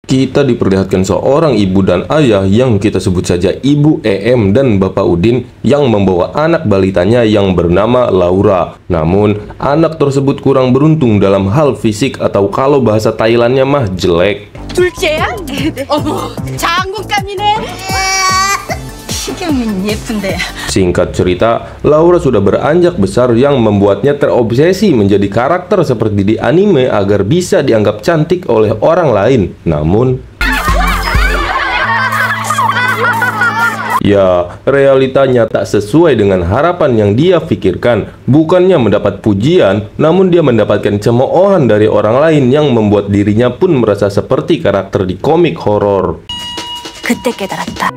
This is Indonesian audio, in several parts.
Kita diperlihatkan seorang ibu dan ayah yang kita sebut saja Ibu EM dan Bapak Udin yang membawa anak balitanya yang bernama Laura. Namun, anak tersebut kurang beruntung dalam hal fisik atau kalau bahasa Thailandnya mah jelek. 둘째야? 어머, 장군감이네. 시경은 예쁜데. Singkat cerita, Laura sudah beranjak besar yang membuatnya terobsesi menjadi karakter seperti di anime agar bisa dianggap cantik oleh orang lain. Namun, ya, realitanya tak sesuai dengan harapan yang dia pikirkan. Bukannya mendapat pujian, namun dia mendapatkan cemoohan dari orang lain yang membuat dirinya pun merasa seperti karakter di komik horor. 그때 깨달았다.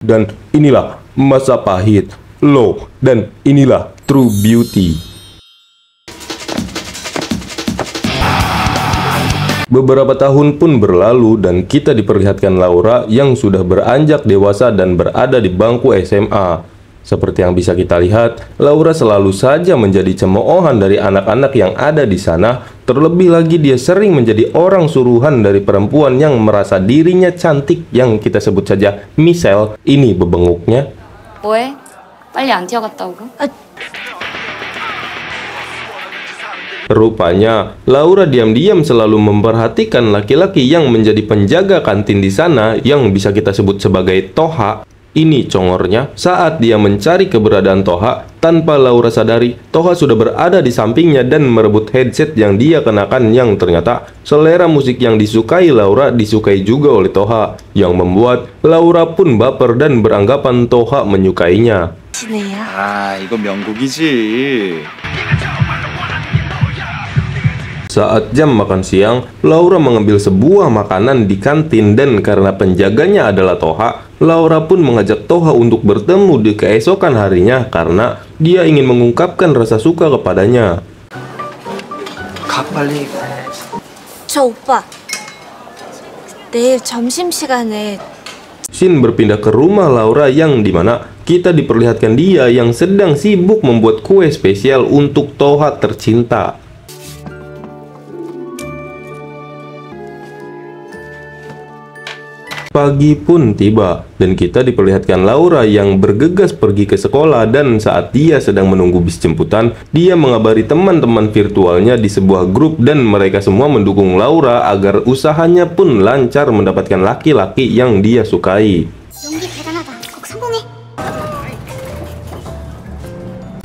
Dan inilah masa pahit, low, dan inilah true beauty. Beberapa tahun pun berlalu dan kita diperlihatkan Laura yang sudah beranjak dewasa dan berada di bangku SMA. Seperti yang bisa kita lihat, Laura selalu saja menjadi cemoohan dari anak-anak yang ada di sana. Terlebih lagi dia sering menjadi orang suruhan dari perempuan yang merasa dirinya cantik yang kita sebut saja Michelle. Ini bebenguknya. 뭐해? 빨리 안 뛰어갔다 오고? Rupanya, Laura diam-diam selalu memperhatikan laki-laki yang menjadi penjaga kantin di sana yang bisa kita sebut sebagai Toha. Ini congornya, saat dia mencari keberadaan Toha, tanpa Laura sadari, Toha sudah berada di sampingnya dan merebut headset yang dia kenakan yang ternyata selera musik yang disukai Laura disukai juga oleh Toha, yang membuat Laura pun baper dan beranggapan Toha menyukainya. 아, 이거 명곡이지. Saat jam makan siang, Laura mengambil sebuah makanan di kantin dan karena penjaganya adalah Toha, Laura pun mengajak Toha untuk bertemu di keesokan harinya karena dia ingin mengungkapkan rasa suka kepadanya. 가 빨리. 저 오빠, 내일 점심시간에 Scene berpindah ke rumah Laura yang dimana kita diperlihatkan dia yang sedang sibuk membuat kue spesial untuk Toha tercinta. Pagi pun tiba, dan kita diperlihatkan Laura yang bergegas pergi ke sekolah dan saat dia sedang menunggu bis jemputan, dia mengabari teman-teman virtualnya di sebuah grup dan mereka semua mendukung Laura agar usahanya pun lancar mendapatkan laki-laki yang dia sukai.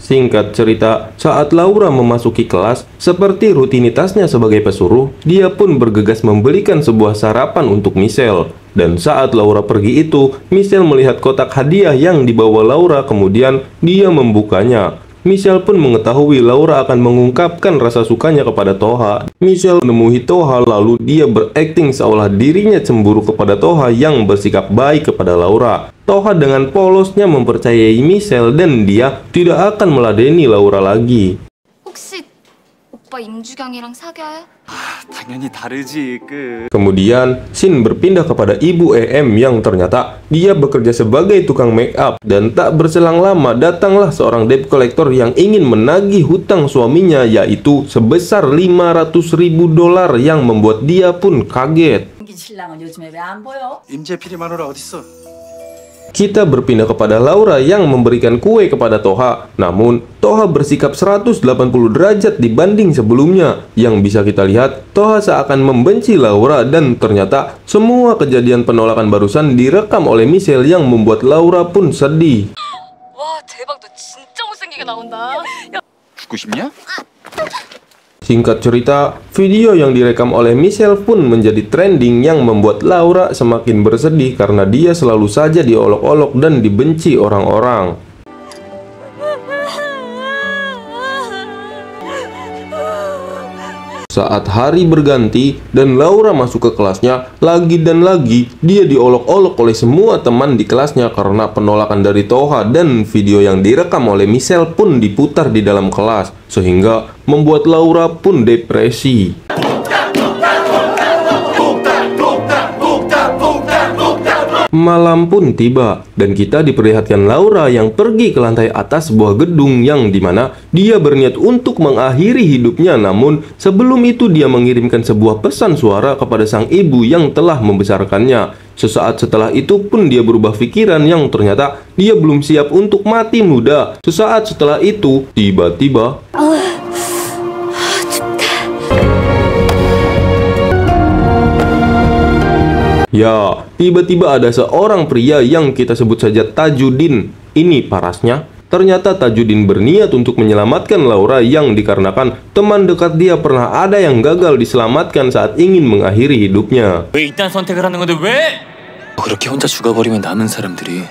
Singkat cerita, saat Laura memasuki kelas, seperti rutinitasnya sebagai pesuruh, dia pun bergegas membelikan sebuah sarapan untuk Michelle. Dan saat Laura pergi itu, Michelle melihat kotak hadiah yang dibawa Laura, kemudian dia membukanya. Michelle pun mengetahui Laura akan mengungkapkan rasa sukanya kepada Toha. Michelle menemui Toha lalu dia berakting seolah dirinya cemburu kepada Toha yang bersikap baik kepada Laura. Toha dengan polosnya mempercayai Michelle dan dia tidak akan meladeni Laura lagi. 혹시 오빠 임주경이랑 사귀어요? 당연히 다르지. Kemudian, scene berpindah kepada Ibu EM yang ternyata dia bekerja sebagai tukang make up dan tak berselang lama datanglah seorang debt collector yang ingin menagih hutang suaminya yaitu sebesar $500.000 yang membuat dia pun kaget. 신랑은 요즘에 왜 안 보여? 임재 필이 마누라 어딨어? Kita berpindah kepada Laura yang memberikan kue kepada Toha. Namun, Toha bersikap 180 derajat dibanding sebelumnya. Yang bisa kita lihat, Toha seakan membenci Laura dan ternyata semua kejadian penolakan barusan direkam oleh Michelle yang membuat Laura pun sedih. 와 대박, 너 진짜 못생기게 나온다. 죽고 싶냐? Singkat cerita, video yang direkam oleh Michelle pun menjadi trending yang membuat Laura semakin bersedih karena dia selalu saja diolok-olok dan dibenci orang-orang. Saat hari berganti dan Laura masuk ke kelasnya, lagi dan lagi dia diolok-olok oleh semua teman di kelasnya karena penolakan dari Toha dan video yang direkam oleh Michelle pun diputar di dalam kelas, sehingga membuat Laura pun depresi. Malam pun tiba, dan kita diperlihatkan Laura yang pergi ke lantai atas sebuah gedung yang dimana dia berniat untuk mengakhiri hidupnya. Namun sebelum itu dia mengirimkan sebuah pesan suara kepada sang ibu yang telah membesarkannya. Sesaat setelah itu pun dia berubah pikiran yang ternyata dia belum siap untuk mati muda. Sesaat setelah itu, tiba-tiba ya, tiba-tiba ada seorang pria yang kita sebut saja Tajudin. Ini parasnya, ternyata Tajudin berniat untuk menyelamatkan Laura yang dikarenakan teman dekat dia pernah ada yang gagal diselamatkan saat ingin mengakhiri hidupnya. 왜 이딴 선택을 하는 건데 왜? 그렇게 혼자 죽어버리면 남은 사람들이.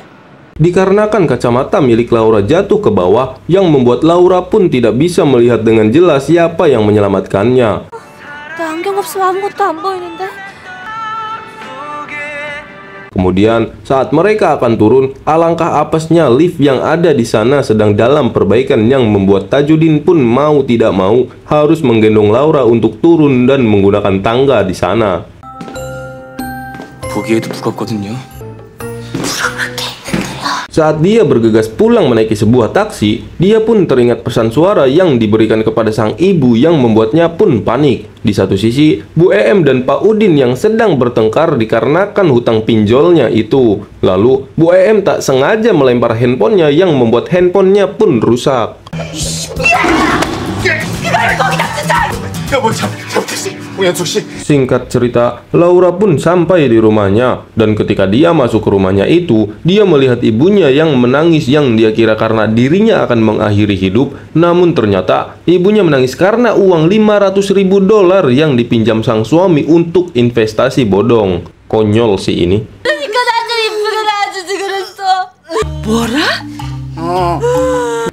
Dikarenakan kacamata milik Laura jatuh ke bawah yang membuat Laura pun tidak bisa melihat dengan jelas siapa yang menyelamatkannya. 나 안경 없으면 아무것도 안 보이는데? Kemudian saat mereka akan turun, alangkah apesnya lift yang ada di sana sedang dalam perbaikan yang membuat Tajudin pun mau tidak mau harus menggendong Laura untuk turun dan menggunakan tangga di sana. 보기에도 무겁거든요. Saat dia bergegas pulang menaiki sebuah taksi, dia pun teringat pesan suara yang diberikan kepada sang ibu yang membuatnya pun panik. Di satu sisi, Bu Em dan Pak Udin yang sedang bertengkar dikarenakan hutang pinjolnya itu. Lalu, Bu Em tak sengaja melempar handphonenya yang membuat handphonenya pun rusak. Singkat cerita, Laura pun sampai di rumahnya, dan ketika dia masuk ke rumahnya itu, dia melihat ibunya yang menangis yang dia kira karena dirinya akan mengakhiri hidup. Namun ternyata ibunya menangis karena uang $500.000 yang dipinjam sang suami untuk investasi bodong. Konyol sih ini.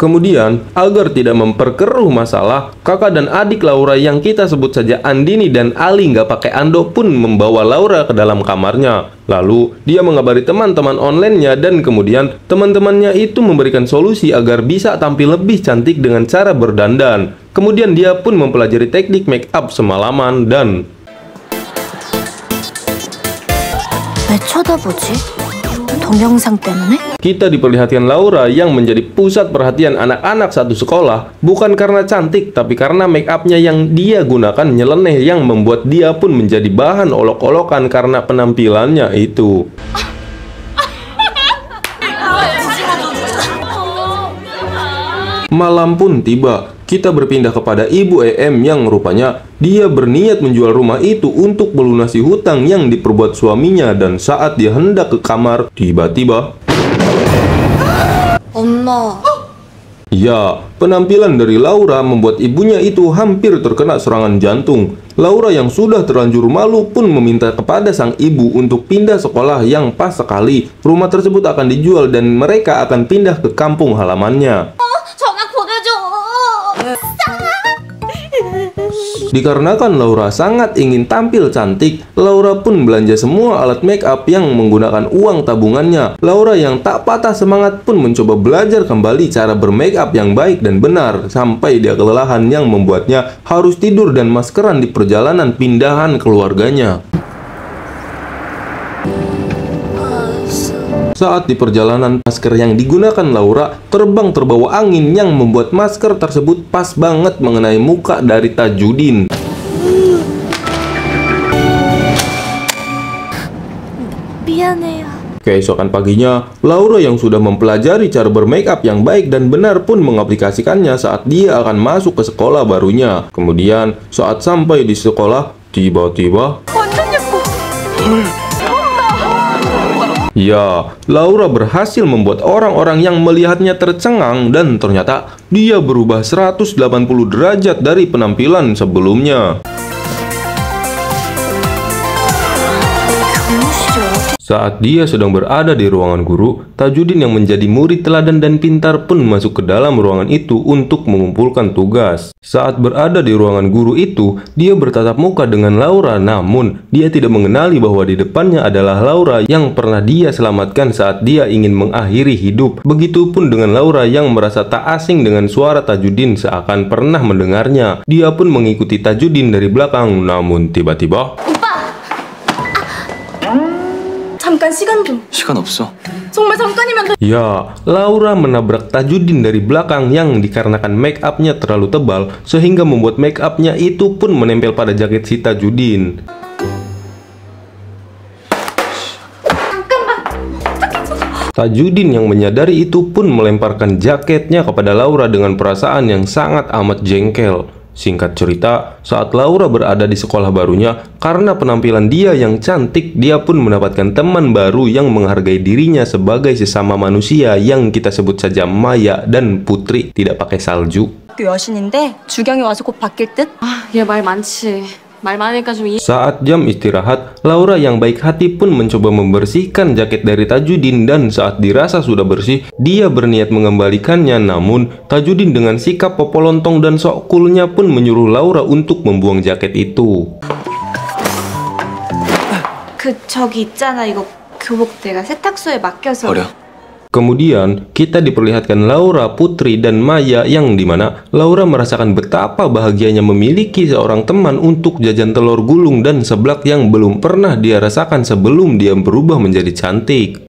Kemudian, agar tidak memperkeruh masalah, kakak dan adik Laura yang kita sebut saja Andini dan Ali nggak pakai anduk pun membawa Laura ke dalam kamarnya. Lalu, dia mengabari teman-teman online-nya dan kemudian teman-temannya itu memberikan solusi agar bisa tampil lebih cantik dengan cara berdandan. Kemudian dia pun mempelajari teknik make up semalaman dan... 왜 쳐다보지? 동영상 때문에? Kita diperlihatkan Laura yang menjadi pusat perhatian anak-anak satu sekolah bukan karena cantik, tapi karena make up-nya yang dia gunakan nyeleneh yang membuat dia pun menjadi bahan olok-olokan karena penampilannya itu. Malam pun tiba. Kita berpindah kepada Ibu Em yang rupanya dia berniat menjual rumah itu untuk melunasi hutang yang diperbuat suaminya, dan saat dia hendak ke kamar, tiba-tiba 엄마. ya, penampilan dari Laura membuat ibunya itu hampir terkena serangan jantung. Laura yang sudah terlanjur malu pun meminta kepada sang ibu untuk pindah sekolah yang pas sekali rumah tersebut akan dijual dan mereka akan pindah ke kampung halamannya. 전화 보내줘. Dikarenakan Laura sangat ingin tampil cantik, Laura pun belanja semua alat make up yang menggunakan uang tabungannya. Laura yang tak patah semangat pun mencoba belajar kembali cara bermake up yang baik dan benar, sampai dia kelelahan yang membuatnya harus tidur dan maskeran di perjalanan pindahan keluarganya. Saat di perjalanan, masker yang digunakan Laura terbang terbawa angin yang membuat masker tersebut pas banget mengenai muka dari Tajudin. 미안해요. Keesokan paginya, Laura yang sudah mempelajari cara bermake up yang baik dan benar pun mengaplikasikannya saat dia akan masuk ke sekolah barunya. Kemudian, saat sampai di sekolah, tiba-tiba... ya, Laura berhasil membuat orang-orang yang melihatnya tercengang dan ternyata dia berubah 180 derajat dari penampilan sebelumnya. Saat dia sedang berada di ruangan guru, Tajudin yang menjadi murid teladan dan pintar pun masuk ke dalam ruangan itu untuk mengumpulkan tugas. Saat berada di ruangan guru itu, dia bertatap muka dengan Laura, namun dia tidak mengenali bahwa di depannya adalah Laura yang pernah dia selamatkan saat dia ingin mengakhiri hidup. Begitupun dengan Laura yang merasa tak asing dengan suara Tajudin seakan pernah mendengarnya. Dia pun mengikuti Tajudin dari belakang, namun tiba-tiba... 잠깐 시간 좀. 시간 없어. 정말 잠깐이면 돼. Ya, Laura menabrak Tajudin dari belakang yang dikarenakan make up-nya terlalu tebal sehingga membuat make up-nya itu pun menempel pada jaket si Tajudin. Tajudin yang menyadari itu pun melemparkan jaketnya kepada Laura dengan perasaan yang sangat amat jengkel. Singkat cerita, saat Laura berada di sekolah barunya, karena penampilan dia yang cantik, dia pun mendapatkan teman baru yang menghargai dirinya sebagai sesama manusia yang kita sebut saja Maya dan Putri tidak pakai salju. 여신인데 주경이 와서 곧 바뀔 듯? 얘 말 많지. 말 많으니까 좀 Saat jam istirahat, Laura yang baik hati pun mencoba membersihkan jaket dari Tajudin dan saat dirasa sudah bersih, dia berniat mengembalikannya. Namun, Tajudin dengan sikap popolontong dan sok coolnya pun menyuruh Laura untuk membuang jaket itu. 저기 있잖아. 이거 교복 내가 세탁소에 맡겨서. 버려. Kemudian, kita diperlihatkan Laura, Putri, dan Maya yang dimana Laura merasakan betapa bahagianya memiliki seorang teman untuk jajan telur gulung dan seblak yang belum pernah dia rasakan sebelum dia berubah menjadi cantik.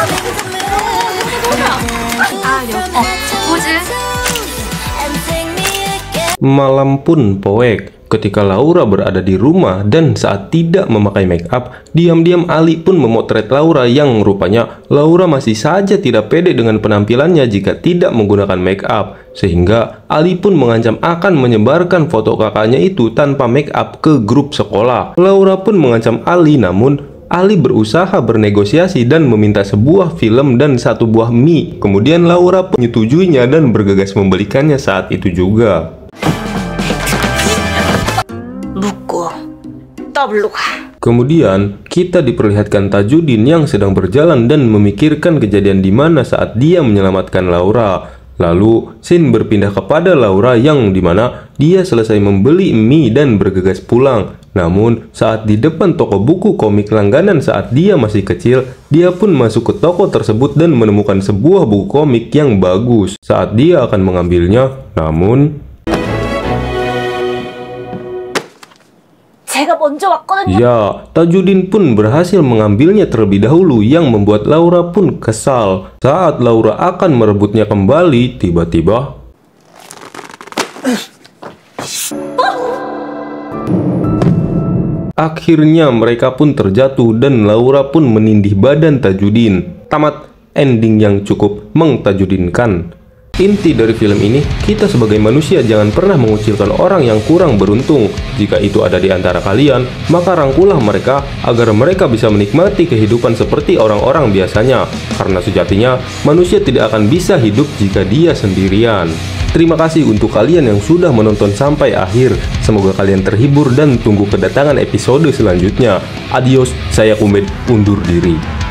Malam pun poek ketika Laura berada di rumah dan saat tidak memakai make up, diam-diam Ali pun memotret Laura yang rupanya Laura masih saja tidak pede dengan penampilannya jika tidak menggunakan make up. Sehingga Ali pun mengancam akan menyebarkan foto kakaknya itu tanpa make up ke grup sekolah. Laura pun mengancam Ali, namun Ali berusaha bernegosiasi dan meminta sebuah film dan satu buah mie. Kemudian Laura pun menyetujuinya dan bergegas membelikannya saat itu juga. Kemudian, kita diperlihatkan Tajudin yang sedang berjalan dan memikirkan kejadian di mana saat dia menyelamatkan Laura. Lalu, scene berpindah kepada Laura yang dimana dia selesai membeli mie dan bergegas pulang. Namun, saat di depan toko buku komik langganan saat dia masih kecil, dia pun masuk ke toko tersebut dan menemukan sebuah buku komik yang bagus. Saat dia akan mengambilnya, namun 제가 먼저 왔거든요. ya, Tajudin pun berhasil mengambilnya terlebih dahulu yang membuat Laura pun kesal. Saat Laura akan merebutnya kembali, tiba-tiba akhirnya mereka pun terjatuh dan Laura pun menindih badan Tajudin. Tamat ending yang cukup mengtajudinkan. Inti dari film ini, kita sebagai manusia jangan pernah mengucilkan orang yang kurang beruntung. Jika itu ada di antara kalian, maka rangkulah mereka agar mereka bisa menikmati kehidupan seperti orang-orang biasanya. Karena sejatinya, manusia tidak akan bisa hidup jika dia sendirian. Terima kasih untuk kalian yang sudah menonton sampai akhir. Semoga kalian terhibur dan tunggu kedatangan episode selanjutnya. Adios, saya Kumet, undur diri.